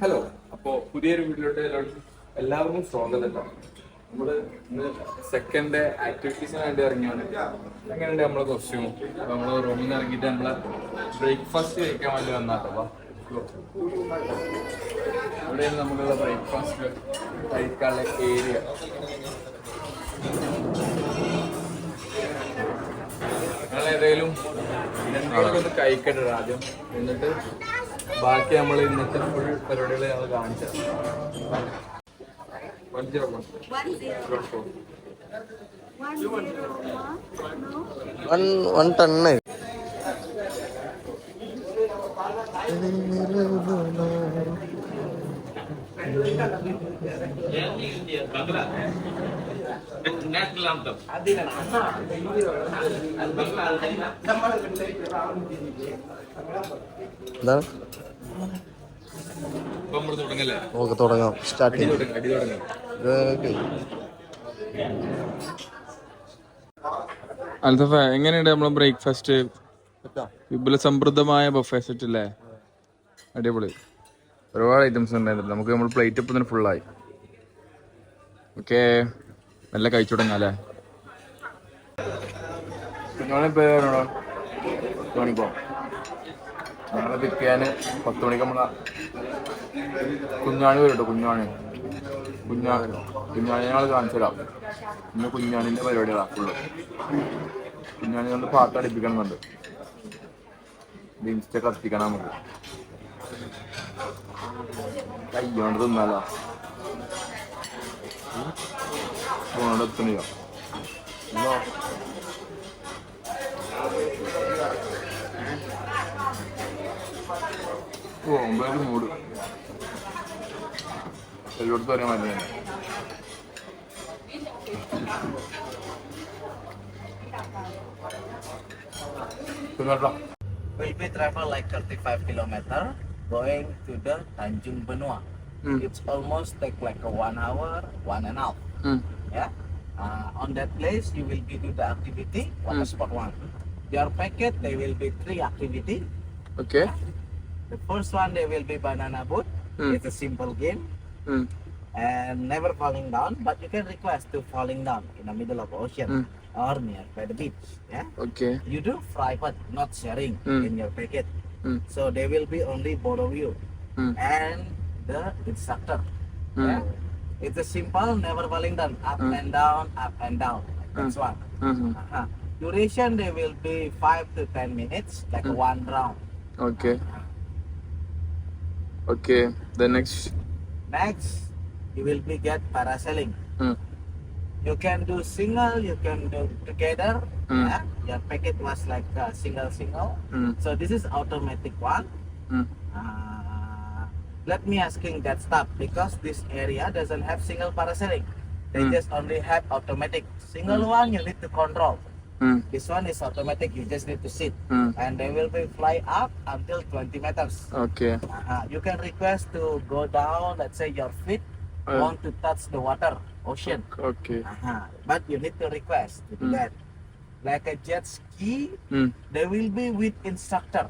Hello, അപ്പോ പുതിയൊരു വീഡിയോയുടെ എല്ലാവർക്കും സ്വാഗതം. നമ്മള് ഇന്ന് സെക്കൻഡ് ആക്ടിവിറ്റീസിന് വേണ്ടി ഇറങ്ങിയാണ്. എങ്ങനെയുണ്ട് നമ്മളെ കോസ്റ്റ്യൂം? നമ്മള് റൂമിൽ നിന്ന് ഇറങ്ങിയിട്ട് നമ്മളെ ബ്രേക്ക്ഫാസ്റ്റ് കഴിക്കാൻ വേണ്ടി വന്നാട്ടോ. ഇവിടെയാണ് നമ്മളുള്ള ബ്രേക്ക്ഫാസ്റ്റ് കഴിക്കാനുള്ള ഏരിയ. ഞങ്ങൾ ഏതായാലും എന്തെങ്കിലും കഴിക്കട്ടെ ആദ്യം, എന്നിട്ട് ബാക്കി നമ്മൾ ഇന്നത്തെ ഫുൾ പരിപാടികൾ ഞങ്ങൾ കാണിച്ചത്. 110. എന്താണ്? നമുക്ക് തുടങ്ങാം. സ്റ്റാർട്ട് അൽതഫ, എങ്ങനെയുണ്ട് നമ്മളെ ബ്രേക്ക്ഫാസ്റ്റ്? വിപുല സമൃദ്ധമായ ബഫേ സെറ്റ് അല്ലേ? അടിപൊളി. ഒരുപാട് ഐറ്റംസ് ഉണ്ടായിരുന്നു. നമുക്ക് നമ്മൾ പ്ലേറ്റ് ഇപ്പം തന്നെ ഫുള്ളായി. ഓക്കെ, നല്ല കഴിച്ചു തുടങ്ങാം അല്ലേ? കുഞ്ഞോണിപ്പോ ഞങ്ങളെ പിക്ക് ചെയ്യാൻ 10 മണിക്ക് നമ്മളെ കുഞ്ഞാണി വരും കേട്ടോ. കുഞ്ഞാണി ഞങ്ങൾ കാണിച്ചു തരാം. ഇന്ന് കുഞ്ഞാണിന്റെ പരിപാടികളാണ് ഫുള്ള്. കുഞ്ഞാണി കൊണ്ട് പാട്ട് അടിപ്പിക്കണമെന്നുണ്ട്. ഇൻസ്റ്റ കത്തിക്കണം നമുക്ക്. കയ്യോണ്ട് തിന്നാലോ? ഫോണോട് എത്തണില്ല. പോകുമ്പോഴൊരു മൂട് എല്ലായിടത്തും ഒരേ മാതിരി തന്നെ. Will be travel like 35 kilometer going to the Tanjung Benua. It's almost take like a 1 hour, 1.5. Yeah. On that place you will be do the activity water sport 1. Your packet there will be 3 activity. Okay. The first one there will be banana boat. It's a simple game. And never falling down, but you can request to falling down in the middle of ocean or near by the beach. Yeah. Okay. You do private, not sharing in your packet. So there will be only both of you and the instructor. Yeah. It's a simple, never falling down, up and down, up and down. That's one. Duration there will be 5 to 10 minutes, like one round. Okay. Okay. The next. Next, you will be get parasailing. You can do single, you can do together. Yeah? Your packet was like single. So this is automatic one. Let me asking that stuff because this area doesn't have single parasailing. They just only have automatic. Single one you need to control. This one is automatic. You just need to sit, and they will be fly up until 20 meters. Okay. You can request to go down. Let's say your feet want to touch the water, ocean. Okay. But you need to request to do that. Like a jet ski, they will be with instructor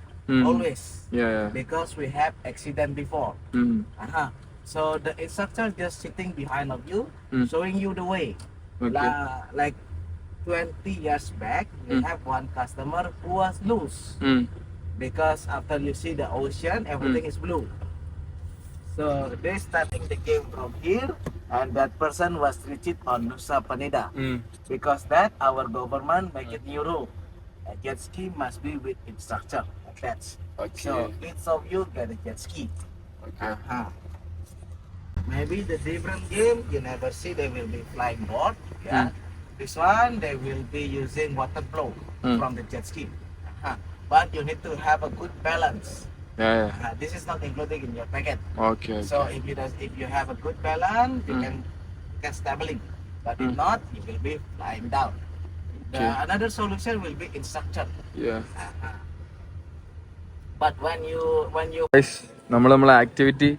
always. Yeah. Because we have accident before. So the instructor just sitting behind of you, showing you the way. Okay. Like 20 years back, we have one customer who was loose because after you see the ocean, everything is blue. So they starting the game from here, and that person was reached on Nusa Penida. Because that our government make it new rule. A jet ski must be with instructor. Like that. Okay. So each of you get a jet ski. Okay. Maybe the different game you never see. They will be flying board. Yeah. This one they will be using water flow from the jet ski. But you need to have a good balance. Yeah. This is not included in your packet. Okay. So if you have a good balance, you can stabiling. But if not, you will be flying down. Another solution will be instructor. Yeah. But when you Guys, നമ്മളെ activity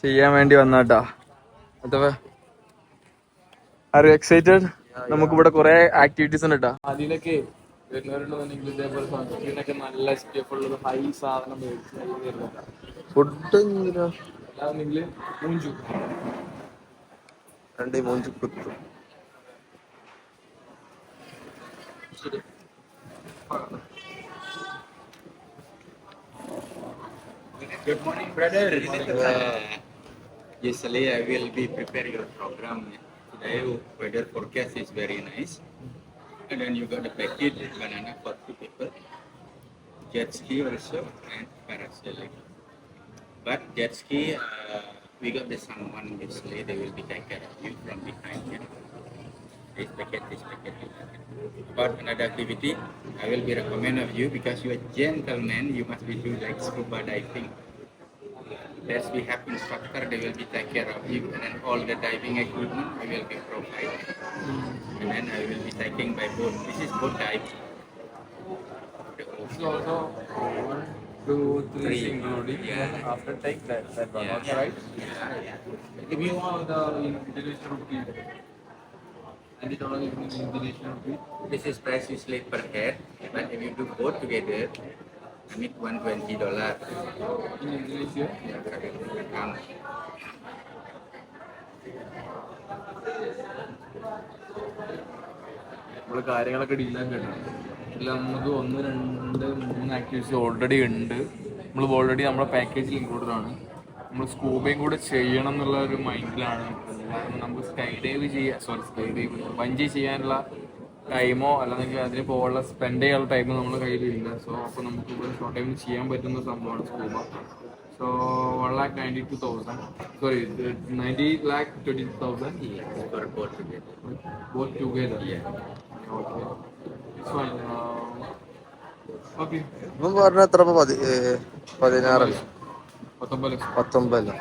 ചെയ്യാൻ വേണ്ടി വന്നാട്ടാ. അഥവാ are you excited? നമുക്കിവിടെ കുറെ activities ഉണ്ട് കേട്ടോ. അതിലൊക്കെ വരുന്നവരുണ്ടെന്നുണ്ടെങ്കിൽ ഇതേപോലെ സൺസ്ക്രീനൊക്കെ നല്ല SPF ഉള്ളത് ഹൈ സാധനം ഫുഡ് അല്ലാന്നുണ്ടെങ്കിൽ മൂഞ്ചു. രണ്ട് മൂഞ്ചി കുത്തു. Good morning, brother. Usually I will be prepare your program. Today weather forecast is very nice. And then you got the package banana for 2 people. Jet ski also and parasailing. But jet ski, we got the someone usually they will be taking care of you from behind. This packet. But another activity, I will be recommend of you because you are gentleman, you must be do like scuba diving. Let's we have instructor, they will be take care of you, and then all the diving equipment I will be provided. And then I will be taking by boat. This is boat diving. It's also 1, 2, 3 including. Yeah. After take that one, Yeah. also, right? If you want the Indonesian rupee, $90 Indonesian rupee. This is price usually per head, but if you do both together, I mean $120. In Indonesia. Come. നമ്മള് കാര്യങ്ങളൊക്കെ ഡീലാക്കി കേട്ടോ. ഇതിൽ നമുക്ക് 1, 2, 3 activities already ഉണ്ട്. നമ്മൾ already നമ്മുടെ പാക്കേജിൽ included ആണ്. നമ്മൾ സ്കൂബയും കൂടെ ചെയ്യണം എന്നുള്ള ഒരു മൈൻഡിലാണ്. കാരണം നമുക്ക് സ്കൈ ഡൈവ് ബഞ്ചി ചെയ്യാനുള്ള ടൈമോ അല്ലെങ്കിൽ അതിന് പോകാനുള്ള സ്പെൻഡ് ചെയ്യാനുള്ള ടൈമോ നമ്മുടെ കയ്യിലില്ല. സോ അപ്പോൾ നമുക്ക് ഇവിടെ ഷോർട്ട് ടൈമിൽ ചെയ്യാൻ പറ്റുന്ന സംഭവമാണ് scuba. So 1,92,000, sorry 90,20,000 For both together. both together. Yeah. Okay. It's fine. Okay. ഇപ്പം പറഞ്ഞ എത്ര 16 19 ലക്ഷം. 19.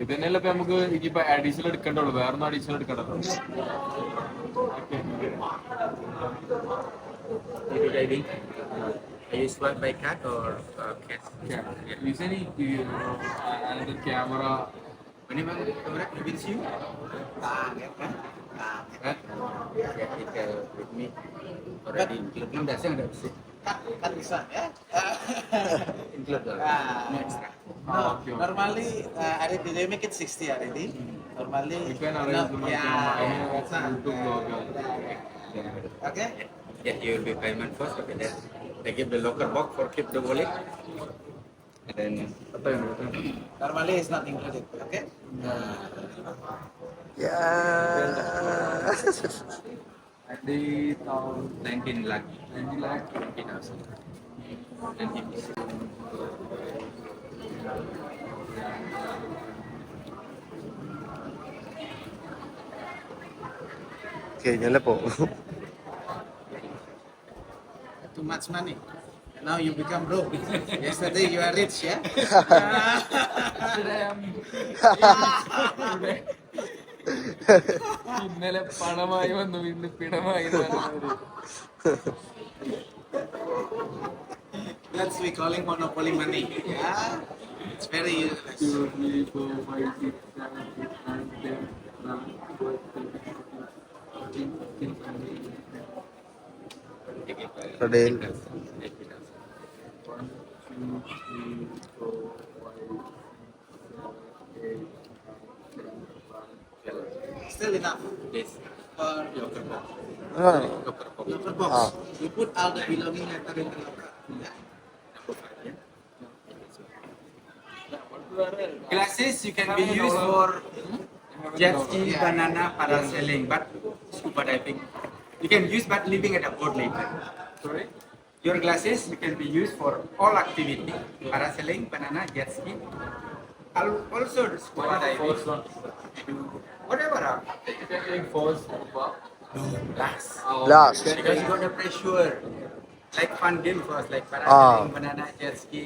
ഇത് തന്നെയല്ലേ ഇപ്പൊ നമുക്ക് ഇനിയിപ്പോ അഡീഷണൽ എടുക്കണ്ടുള്ളൂ, വേറെ ഒന്നും additional എടുക്കണ്ടല്ലോ. You do diving? Are you swipe by card or cash? Usually another camera. Ini bang, kamera with you? Huh? Yeah, it with me already include. Enam dasar ada sih. Kan bisa ya. Include dong. No extra. No, Okay. normally already they make it 60 already. Normally You can arrange the YouTube vlog. Okay. Yeah, you will be payment first. Okay, then they give the locker box for keep the wallet. And then Normally it's not included. Okay. Yeah 19 lakh. 90 lakh. 20,000. 90 pieces. കഴിഞ്ഞല്ലേ പോ. Too much money. Now you become broke. Yesterday you are rich, yeah. ഇന്നലെ പണമായി വന്നു, ഇന്ന് പിണമായി. That's we calling monopoly money. Yeah. It's very useless. 2, 3, 4, 5, 6, 7, 8, 9, 10, 11, 12, 13, 14, 15, 16, കടയിൽ 1, 2, 3, 4, 5, 6, 7, 8, 9, 10, 11. Still enough This for locker box. ആ Locker box. locker box. Ah. You put all the belonging later in the locker. Yeah. Number 5, yeah? Glasses you can be used for jet ski, banana, parasailing, but scuba diving. You can use but living at a boat later. Sorry? Your glasses you can be used for all activity, parasailing, banana, jet ski. Also the scuba diving. First one. Whatever. You can take first. Last. Last. Because you got the pressure. Like fun game first, like parasailing, banana, jet ski,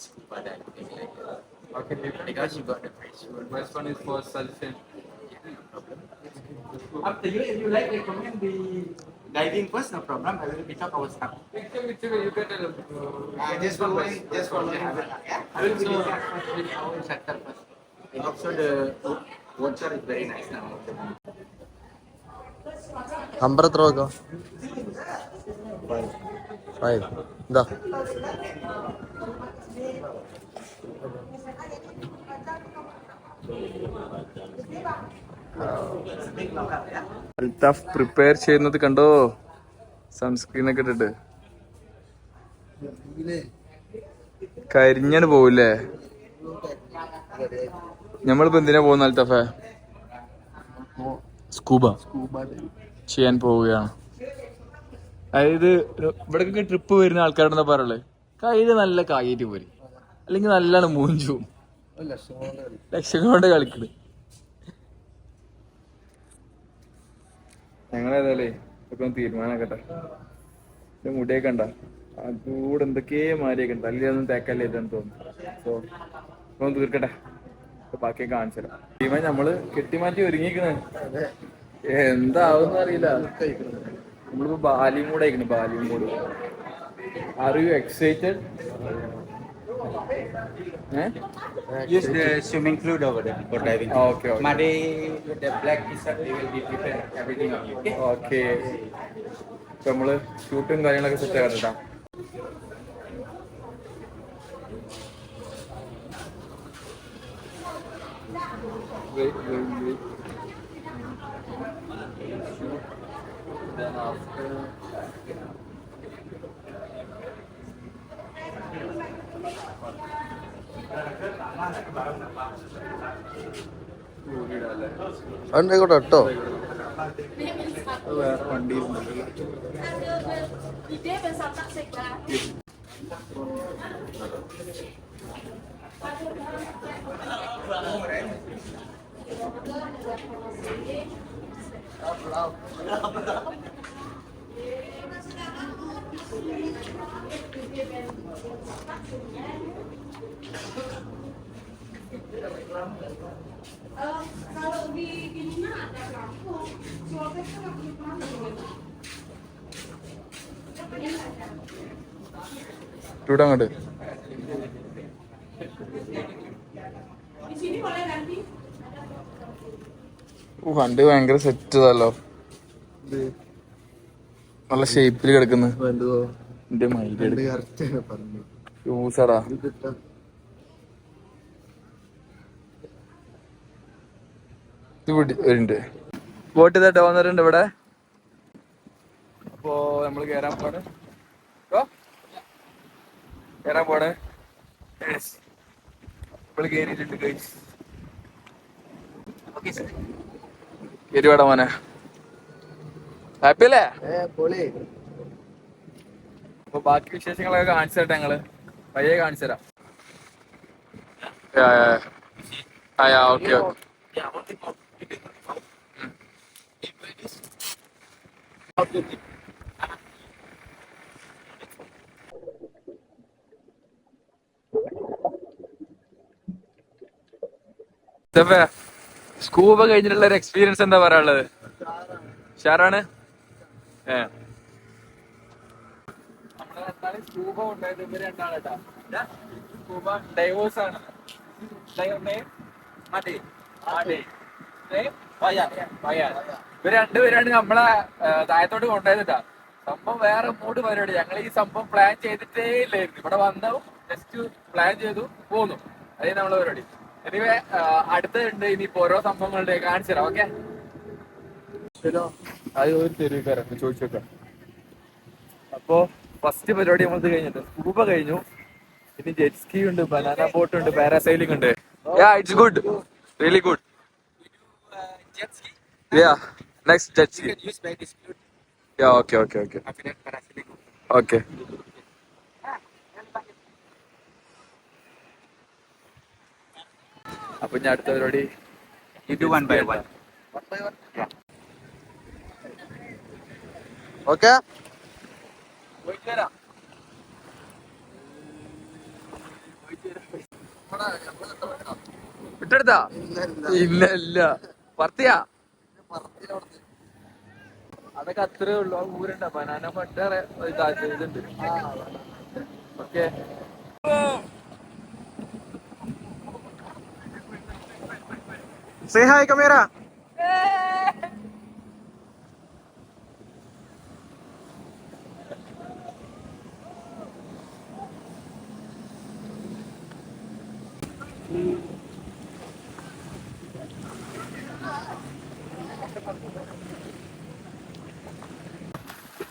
scuba diving, like that. Okay. Because you got the pressure. First one is first suggestion. Yeah, no problem. Up to you. If you like, recommend the diving first, no problem. I will pick up our stuff. Which way you can tell them. Just following. Yeah. I will be with our instructor first. And also the water is very nice now. Number എത്ര വെക്കാം? 5. ഇതാ Speak local, ya. Althaf prepare ചെയ്യുന്നത് കണ്ടോ, sunscreen ഒക്കെ ഇട്ടിട്ട് കരിഞ്ഞാണ് പോവില്ലേ. നമ്മളിപ്പോ എന്തിനാ പോകുന്ന അൽത്താഫെ? സ്കൂബ ചെയ്യാൻ പോവുകയാണ്. അതായത് ഇവിടേക്കൊക്കെ ട്രിപ്പ് വരുന്ന ആൾക്കാരുടെ എന്താ പറയുള്ളത്, കയ്യില് നല്ല കായിട്ട് പോരി, അല്ലെങ്കിൽ നല്ലാണ് മൂഞ്ചും, ലക്ഷം കൊണ്ട് കളിക്കണ്. ഞങ്ങളേതായാലേ ഇപ്പൊ തീരുമാനാക്കട്ടെ. മുടിയൊക്കെ ഉണ്ട അതുകൂടെ എന്തൊക്കെയോ മാരിയൊക്കെ ഉണ്ട്, അല്ലെങ്കിൽ ഒന്നും തേക്കല്ലേ ഇതെന്ന് തോന്നുന്നു. സോ ഒന്ന് തീർക്കട്ടെ, ബാക്കിയൊക്കെ കാണിച്ചു തരാം. ടീമെ നമ്മള് കെട്ടിമാറ്റി ഒരുങ്ങിക്കണ്, എന്താവും അറിയില്ല. നമ്മളിപ്പോ ബാലിയും കൂടെ ആയിക്കണ്, ബാലിയും കൂടെ. Are you excited? Use the swimming fluid over there for diving. Okay. Made with the black t-shirt, they will be prepared everything of you. Okay? Okay, ഇപ്പൊ നമ്മള് ഷൂട്ടും കാര്യങ്ങളൊക്കെ സെറ്റ് ആക്കട്ടാ. Then after അതുകൊണ്ടായിക്കോട്ടെ കേട്ടോ. വേറെ വണ്ടി Dia besar tak sekelas. Kalau di ini ada lampu, soalnya kan aku di mana? ഇവിടെ അങ്ങോട്ട് Di sini boleh ganti. വണ്ടി ഭയങ്കര സെറ്റ് ചെയ്തല്ലോ, നല്ല ഷേപ്പിൽ കിടക്കുന്നു. എന്റെ മൈൻഡ് യൂസടാ. ഇത് ബോട്ട് ഇതായിട്ട് വന്നിട്ടുണ്ട് ഇവിടെ. അപ്പോ നമ്മള് കേറാൻ പോണ്, നമ്മള് കേറിയിട്ടുണ്ട് ഗൈസ്. കേരിവാടാ മോനെ, ഹാപ്പി അല്ലേ? അപ്പൊ ബാക്കി വിശേഷങ്ങളൊക്കെ കാണിച്ചു തരട്ടെ, ഞങ്ങള് പയ്യെ കാണിച്ചു തരാം. ഓക്കെ സ്കൂബ കഴിഞ്ഞിട്ടുള്ള ഒരു എക്സ്പീരിയൻസ് എന്താ പറയാനുള്ളത്? ഷാറാണ്. സ്കൂബ ഉണ്ടായത് ഇവര് രണ്ടാളാട്ടാ. സ്കൂബ ഡൈവേഴ്സ് ആണ്. ഇവര് രണ്ടുപേരാണ് നമ്മളെ താഴത്തോട്ട് കൊണ്ടുപോയതാ. സംഭവം വേറെ മൂഡ് പരിപാടി. ഞങ്ങൾ ഈ സംഭവം പ്ലാൻ ചെയ്തിട്ടേ ഇല്ലായിരുന്നു. ഇവിടെ വന്നു, ജസ്റ്റ് പ്ലാൻ ചെയ്തു, പോന്നു. അതേ നമ്മളെ പരിപാടി. എനിവേ അടുത്തുണ്ട് ഇനിയിപ്പോ ഓരോ സംഭവങ്ങളുടെ കാണിച്ചു തരാം. ഓക്കെ, അത് ഒരു തെരുവിക്കാരൻ ചോദിച്ചു നോക്കാം. അപ്പോ ഫസ്റ്റ് പരിപാടി നമ്മളത് കഴിഞ്ഞിട്ട് സ്കൂബ കഴിഞ്ഞു. ഇനി ജെറ്റ് സ്കീ ഉണ്ട്, ബനാന ബോട്ട് ഉണ്ട്, പാരാസൈലിംഗ് ഉണ്ട്. It's good, really good. Next jet ski. Okay. അപ്പൊ ഞാൻ അടുത്ത പരിപാടി You do one by one. Okay. വിട്ടെടുത്താ? ഇല്ല പറത്തിയാ? അതൊക്കെ അത്രേ ഉള്ളു. ആ ഊരുണ്ട ബനാന ബട്ടർ ഇതുണ്ട്. Okay, Say hi kamera.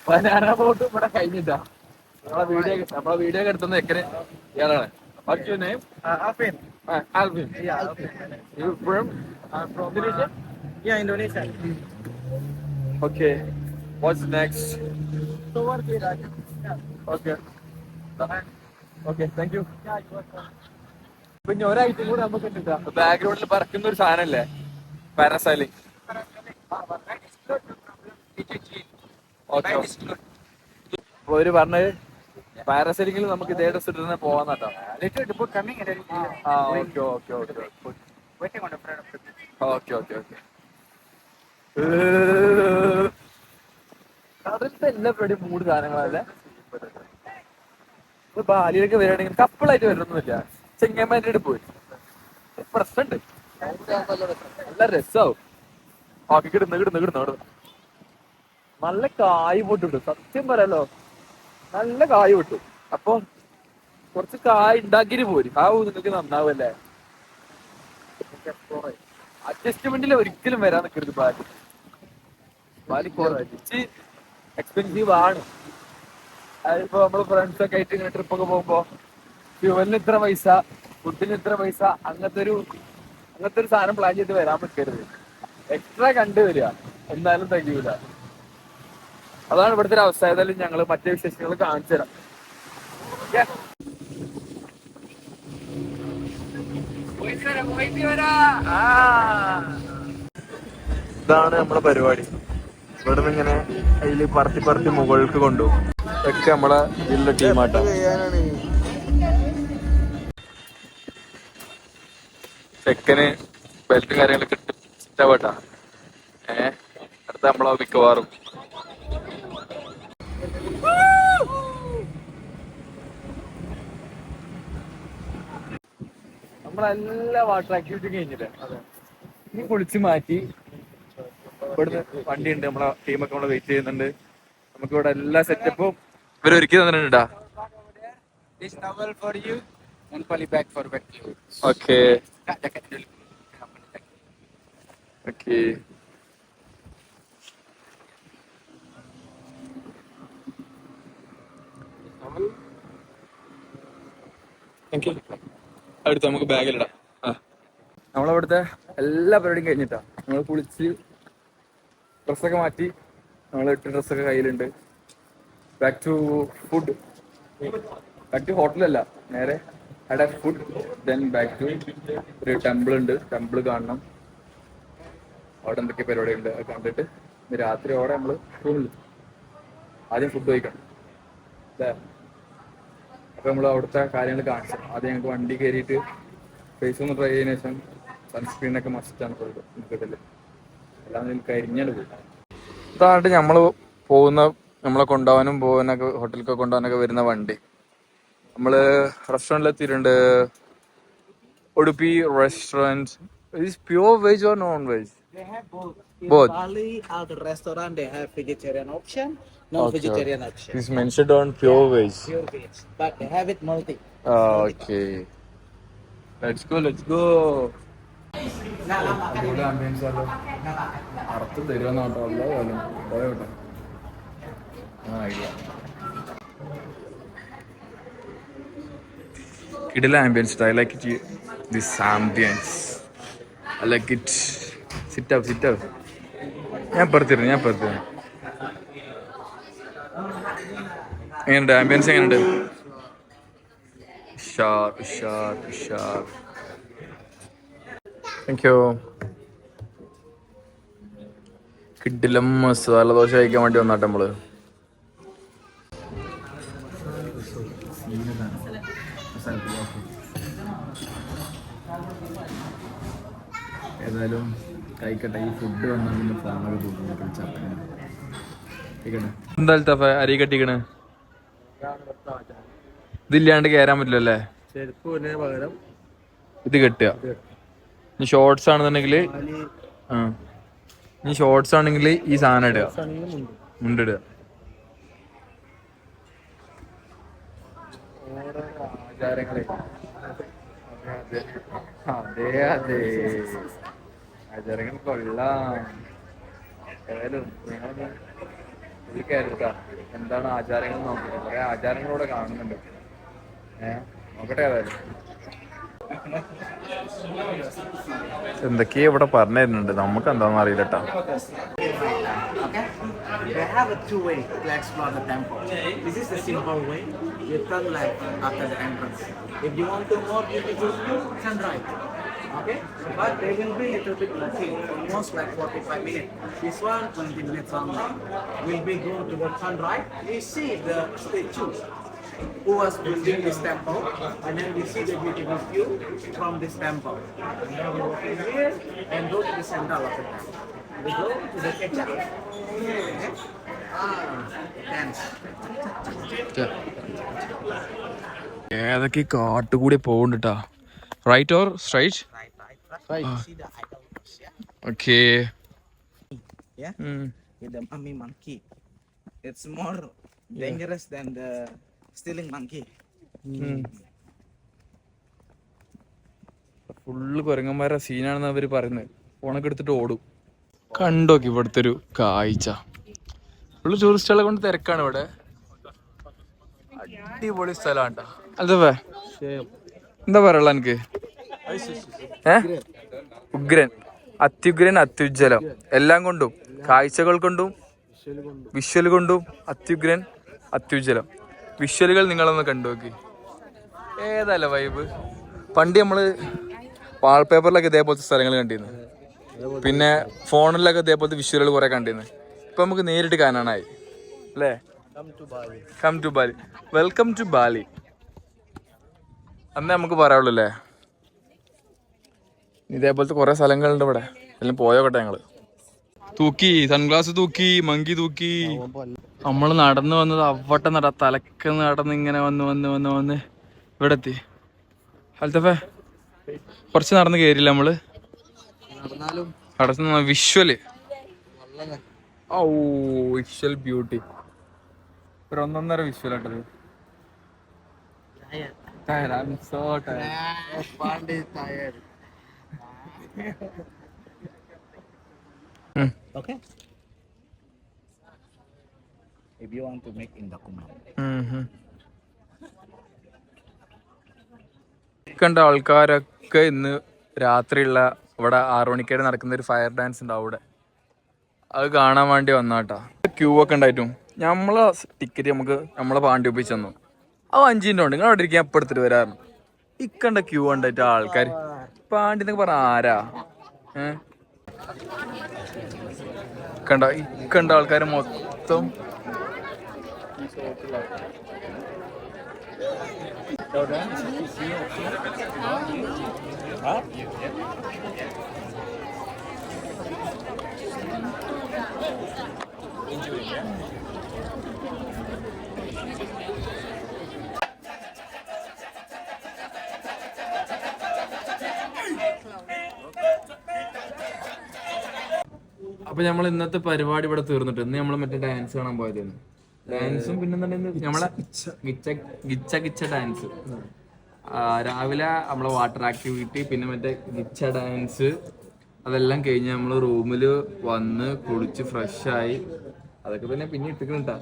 Banana boat ഇവിടെ കഴിഞ്ഞിട്ടാ. നമ്മളെ വീഡിയോ ഒക്കെ എടുത്തുന്ന എക്കനെ ഇയാളാണ്. What's your name? Alvin. Alvin. Yeah, Alvin. You from? From Indonesia? yeah, Indonesia. Okay. What's next? So what did I? Okay. Okay, thank you. പിന്നെ ഒരാഴ്ച കൂടെ നമുക്ക് ബാക്ക്ഗ്രൗണ്ടിൽ പറക്കുന്ന ഒരു സാധനല്ലേ, പാരാസൈലിംഗ്. ഓക്കെ. അപ്പൊ അവര് പറഞ്ഞത് പാരാസൈലിംഗിൽ നമുക്ക് ഇതേ ഡ്രസ് ഇട്ട് തന്നെ പോവാന്നാട്ടോ. ആ okay okay okay okay okay okay. അതിലത്തെ എല്ലാ പരിപാടിയും മൂട് സാധനങ്ങളല്ലേ. ബാലിയിലൊക്കെ വരികയാണെങ്കിൽ കപ്പിളായിട്ട് വരണമെന്നില്ല, ചെങ്ങന്മാരുടെ പോയി പ്രശ്നമുണ്ട്. നല്ല രസമാവും. ഓക്കെ, കിടുന്നു. നല്ല കായ് പൊട്ടിട്ടു, സത്യം പറയാലോ, നല്ല കായ് പൊട്ടു. അപ്പൊ കുറച്ച് കായ് ഉണ്ടാക്കിട്ട് പോരും. ആ നിങ്ങൾക്ക് നന്നാവല്ലേ. അഡ്ജസ്റ്റ്മെന്റിൽ ഒരിക്കലും വരാൻ നിൽക്കരുത്. ബാലി കുറച്ച് എക്സ്പെൻസീവ് ആണ്. അതിപ്പോ നമ്മള് ഫ്രണ്ട്സ് ഒക്കെ ആയിട്ട് ഇങ്ങനെ ട്രിപ്പൊക്കെ പോകുമ്പോ ഫ്യൂവലിന് ഇത്ര പൈസ, ഫുഡിന് ഇത്ര പൈസ, അങ്ങനത്തെ ഒരു സാധനം പ്ലാൻ ചെയ്ത് വരാൻ പറ്റരുത്. എക്സ്ട്രാ കണ്ടുവരിക, എന്തായാലും തികയൂല. അതാണ് ഇവിടുത്തെ ഒരു അവസ്ഥ. ഏതായാലും ഞങ്ങള് മറ്റേ വിശേഷങ്ങൾ കാണിച്ചു തരാം. ഇതാണ് നമ്മുടെ പരിപാടി. ഇവിടെ നിന്ന് ഇങ്ങനെ അതില് പറത്തി മുകൾക്ക് കൊണ്ടുപോകും. ഇതൊക്കെ നമ്മളെ ഇതിലുള്ള ടീമാട്ടോ. ചെക്കന് ബെൽറ്റ് കാര്യങ്ങളൊക്കെ ഇഷ്ടപ്പെട്ടാ. അടുത്ത നമ്മളെ മിക്കവാറും നമ്മളെല്ലാ വാട്ടർ ആക്ടിവിറ്റി കഴിഞ്ഞില്ലേ, ഇനി കുളിച്ച് മാറ്റി ഇവിടുന്ന് വണ്ടി ഉണ്ട്. നമ്മളെ ടീമൊക്കെ നമ്മളെ വെയിറ്റ് ചെയ്യുന്നുണ്ട്. നമുക്ക് ഇവിടെ എല്ലാ സെറ്റപ്പും ഇവർ ഒരുക്കി തന്നിട്ടുണ്ടാ. This towel for you and poly bag for wet clothes. Okay Jacket dulu. Okay. അടുത്ത് നമുക്ക് ബാഗിലിടാം. നമ്മളവിടുത്തെ എല്ലാ പരിപാടിയും കഴിഞ്ഞിട്ടാ. നമ്മൾ കുളിച്ച് ഡ്രസ്സൊക്കെ മാറ്റി, നമ്മൾ ഇട്ട ഡ്രസ്സൊക്കെ കയ്യിലുണ്ട്. Back to food. Back to ഹോട്ടലല്ല, നേരെ അവിടെ ഫുഡ്, ദെൻ ബാക്ക് ടു ഒരു ടെമ്പിൾ ഉണ്ട്. ടെമ്പിൾ കാണണം. അവിടെ എന്തൊക്കെ പരിപാടി ഉണ്ട് അത് കണ്ടിട്ട് രാത്രിയോടെ നമ്മള് റൂമിൽ ആദ്യം ഫുഡ് കഴിക്കണം അല്ലേ. അപ്പൊ നമ്മൾ അവിടുത്തെ കാര്യങ്ങൾ കാണിച്ചു. ആദ്യം ഞങ്ങൾക്ക് വണ്ടി കയറിയിട്ട് ഫേസ് ഒന്ന് ട്രൈ ചെയ്തതിനു ശേഷം സൺസ്ക്രീനൊക്കെ മസ്റ്റാണ് നമുക്കിട്ടില്ല. എല്ലാം കരിഞ്ഞാൽ പോയി. ഇതായിട്ട് നമ്മള് നമ്മളെ കൊണ്ടുപോകാനും പോകാനൊക്കെ ഹോട്ടലിലൊക്കെ കൊണ്ടുപോകാനൊക്കെ വരുന്ന വണ്ടി. നമ്മള് റെസ്റ്റോറൻറ്റിൽ എത്തിയിട്ടുണ്ട്. Udupi restaurant. Is pure veg or non-veg? They have both. In Both. Bali, at the restaurant, they have vegetarian option, non-vegetarian option. It's mentioned on pure veg. Pure veg, but they have it multi. Okay. Let's go. അടിപൊളി ambience ആണല്ലോ. അറുത്ത് തരുമെന്നോട്ടോ. അല്ല പോയോട്ടെ. കിടില ambience. I like it. This ambience. I like it. Sit up. ഞാൻ പുറത്തിരുന്നു. എങ്ങനെയുണ്ട് ambience? എങ്ങനെയുണ്ട്? ഉഷാർ. Thank you. കിടിലം മസാല ദോശ കഴിക്കാൻ വേണ്ടി വന്നാട്ടെ നമ്മള്. ഏതായാലും കഴിക്കട്ടെ. ഈ ഫുഡ് വന്നാൽ പിന്നെ ഫോണൊക്കെ എന്താ അരി കട്ടിക്കണ്. ഇതില്ലാണ്ട് കയറാൻ പറ്റില്ലല്ലേ. ചെരുപ്പിന് പകരം ഇത് കെട്ടുക. ഇനി ഷോർട്സ് ആണെന്നുണ്ടെങ്കിൽ ഈ സാധനം ഇടുക, മുണ്ടിടുക. ഓരോ ആചാരങ്ങളെ. അതെ ആചാരങ്ങൾ കൊള്ളാം. ഏതായാലും ഇത് കേട്ടാ എന്താണ് ആചാരങ്ങൾ നോക്കുന്നത്. കുറെ ആചാരങ്ങളൂടെ കാണുന്നുണ്ട്. നോക്കട്ടെ ഏതായാലും എന്തൊക്കെയാ ഇവിടെ പറഞ്ഞു തരുന്നുണ്ട്. നമുക്ക് എന്താണെന്ന് അറിയില്ല കേട്ടോ. Okay? They have a two way to explore the temple. This is the simple way. You turn left after the entrance. If you want to more beautiful view, turn right. Okay? But they will be a little bit walking, almost like 45 minutes. This one, 20 minutes only. We'll be going to the turn right. You see the statue who was building this temple, and then we see the beautiful view from this temple. And then we walk in here and go to the central of the temple. We go to the kitchen. Okay? Dance. ഏതൊക്കെ കാട്ടുകൂടി പോകുന്നുണ്ടാ. Right or straight? Right. You see the idol yeah? Okay. Yeah? With the mummy monkey. It's more dangerous than the stealing monkey. Full കുരങ്ങന്മാരുടെ സീനാണെന്ന് അവര് പറയുന്നത്. ഫോണൊക്കെ എടുത്തിട്ട് ഓടും. കണ്ടോക്കി ഇവിടുത്തെ ഒരു കാഴ്ച. ഫുള്ള് ടൂറിസ്റ്റുകളെ കൊണ്ട് തിരക്കാണ് ഇവിടെ. അടിപൊളി സ്ഥലമാണ് ട്ടോ. അതെ എന്താ പറയുള്ള എനിക്ക്? ഉഗ്രൻ, അത്യുഗ്രൻ, അത്യുജ്വലം, എല്ലാം കൊണ്ടും കാഴ്ചകൾ കൊണ്ടും വിഷ്വൽ കൊണ്ടും അത്യുഗ്രൻ, അത്യുജ്വലം. വിഷ്വലുകൾ നിങ്ങളൊന്ന് കണ്ടുനോക്കി. ഏതല്ല വൈബ്. പണ്ട് നമ്മള് വാൾപേപ്പറിലൊക്കെ ഇതേപോലത്തെ സ്ഥലങ്ങൾ കണ്ടിരുന്നു. പിന്നെ ഫോണിലൊക്കെ ഇതേപോലത്തെ വിഷ്വലുകൾ കുറെ കണ്ടിരുന്നു. ഇപ്പൊ നമുക്ക് നേരിട്ട് കാണാനായി അല്ലേ? Come to Bali. Welcome to Bali അന്നേ നമുക്ക് പറയാവുള്ളൂ അല്ലേ? ഇതേപോലത്തെ കുറെ സ്ഥലങ്ങളുണ്ട് ഇവിടെ. എല്ലാം പോയോട്ടെ ഞങ്ങള്. തൂക്കി സൺഗ്ലാസ് തൂക്കി, മങ്കി തൂക്കി. നമ്മൾ നടന്നു വന്നത് അവട്ടെ തലക്ക് നടന്ന് ഇങ്ങനെ വന്ന് ഇവിടെ എത്തി. അൽത്തഫേ കുറച്ച് നടന്ന് കയറിയില്ല നമ്മള്. നടന്ന വിഷ്വല് ഓ വിഷ്വൽ ബ്യൂട്ടി. ഒരു ഒന്നൊന്നര visual ആട്ടത്. I'm so tired. Pandi tired. Okay? If you want to make in document. കണ്ട ആൾക്കാരൊക്കെ ഇന്ന് രാത്രിയുള്ള ഇവിടെ 6 മണിക്കേടെ നടക്കുന്ന ഒരു ഫയർ ഡാൻസ് ഉണ്ട് അവിടെ. അത് കാണാൻ വേണ്ടി വന്നാട്ടാ. ക്യൂ ഒക്കെ ഉണ്ടായിട്ടും നമ്മളെ ടിക്കറ്റ് നമ്മളെ പാണ്ടി ഒപ്പിച്ച് തന്നു. അത് 5 മിനിറ്റ് ഉണ്ട്. നിങ്ങൾ അവിടെ ഇരിക്കാൻ എപ്പോൾ എടുത്തിട്ട് വരാറുണ്ട്. ഇക്കണ്ട ക്യൂ ഉണ്ടായിട്ട് ആൾക്കാർ പാണ്ടി എന്നൊക്കെ പറഞ്ഞ ആരാ? കണ്ട ഇക്കണ്ട ആൾക്കാർ മൊത്തം അപ്പൊ നമ്മൾ ഇന്നത്തെ പരിപാടി ഇവിടെ തീർന്നിട്ട് ഇന്ന് നമ്മൾ മറ്റേ ഡാൻസ് കാണാൻ പോയതായിരുന്നു. ഡാൻസും പിന്നെ നമ്മളെ ഗിച്ച ഡാൻസ് രാവിലെ നമ്മളെ വാട്ടർ ആക്ടിവിറ്റി പിന്നെ മറ്റേ ഗിച്ച ഡാൻസ് അതെല്ലാം കഴിഞ്ഞ് നമ്മൾ റൂമിൽ വന്ന് കുളിച്ച് ഫ്രഷായി. അതൊക്കെ പിന്നെ ഇട്ടിട്ടാ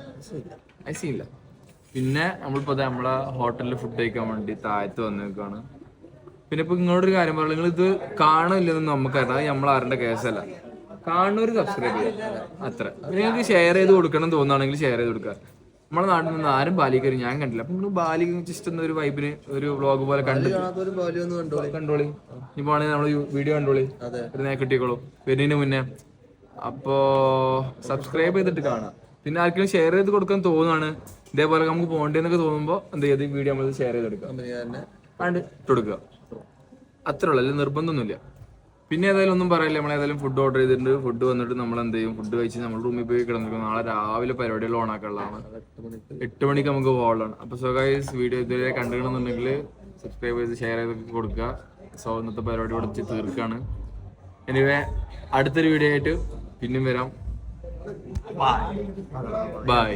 ഐസില്ല. പിന്നെ നമ്മളിപ്പോ നമ്മളെ ഹോട്ടലിൽ ഫുഡ് കഴിക്കാൻ വേണ്ടി താഴത്ത് വന്നേക്കാണ്. പിന്നെ ഇപ്പൊ ഇങ്ങോട്ടൊരു കാര്യം പറയുക, നിങ്ങൾ ഇത് കാണില്ലെന്ന് നമുക്കറിയാം. അത് നമ്മൾ ആരുടെ കേസല്ല. കാണുന്നവര് സബ്സ്ക്രൈബ് ചെയ്യുക അത്ര. പിന്നെ നിങ്ങൾക്ക് ഷെയർ ചെയ്ത് കൊടുക്കണം തോന്നുകയാണെങ്കിൽ ഷെയർ ചെയ്ത് കൊടുക്കുക. നമ്മളെ നാട്ടിൽ നിന്ന് ആരും ബാലി കയറി ഞാൻ കണ്ടില്ല. അപ്പൊ നിങ്ങൾ ബാലി ജസ്റ്റ് ഒരു വൈബിന് ഒരു വ്ളോഗ് പോലെ കണ്ടോളി. ഇപ്പൊ ആണെങ്കിൽ നമ്മള് വീഡിയോ കണ്ടോളി. ഒരു നേരെ കിട്ടിക്കോളൂ വരുന്നതിന് മുന്നേ. അപ്പോ സബ്സ്ക്രൈബ് ചെയ്തിട്ട് കാണാം. പിന്നെ ആർക്കെങ്കിലും ഷെയർ ചെയ്ത് കൊടുക്കാൻ തോന്നുകയാണ് ഇതേപോലെ നമുക്ക് പോകേണ്ടതെന്നൊക്കെ തോന്നുമ്പോൾ എന്ത് ചെയ്ത് വീഡിയോ നമ്മൾ ഷെയർ ചെയ്ത് കൊടുക്കുക. അത്രേ ഉള്ളൂ. അല്ലെങ്കിൽ നിർബന്ധമൊന്നുമില്ല. പിന്നെ ഏതായാലും ഒന്നും പറയില്ല. നമ്മളേതായാലും ഫുഡ് ഓർഡർ ചെയ്തിട്ടുണ്ട്. ഫുഡ് വന്നിട്ട് നമ്മൾ എന്ത് ചെയ്യും, ഫുഡ് കഴിച്ച് നമ്മൾ റൂമിൽ പോയി കിടന്നിരിക്കും. നാളെ രാവിലെ പരിപാടികൾ ഓണാക്കാനുള്ളതാണ്. 8 മണിക്ക് നമുക്ക് പോകാനുള്ളതാണ്. അപ്പോൾ സോ ഗൈസ് വീഡിയോ ഇതുവരെ കണ്ടുകണമെന്നുണ്ടെങ്കിൽ സബ്സ്ക്രൈബ് ചെയ്ത് ഷെയർ ചെയ്ത് കൊടുക്കുക. സോ ഇന്നത്തെ പരിപാടി ഇവിടെ തീർക്കാണ്. എനിവേ അടുത്തൊരു വീഡിയോ ആയിട്ട് പിന്നെയും വരാം. ബൈ.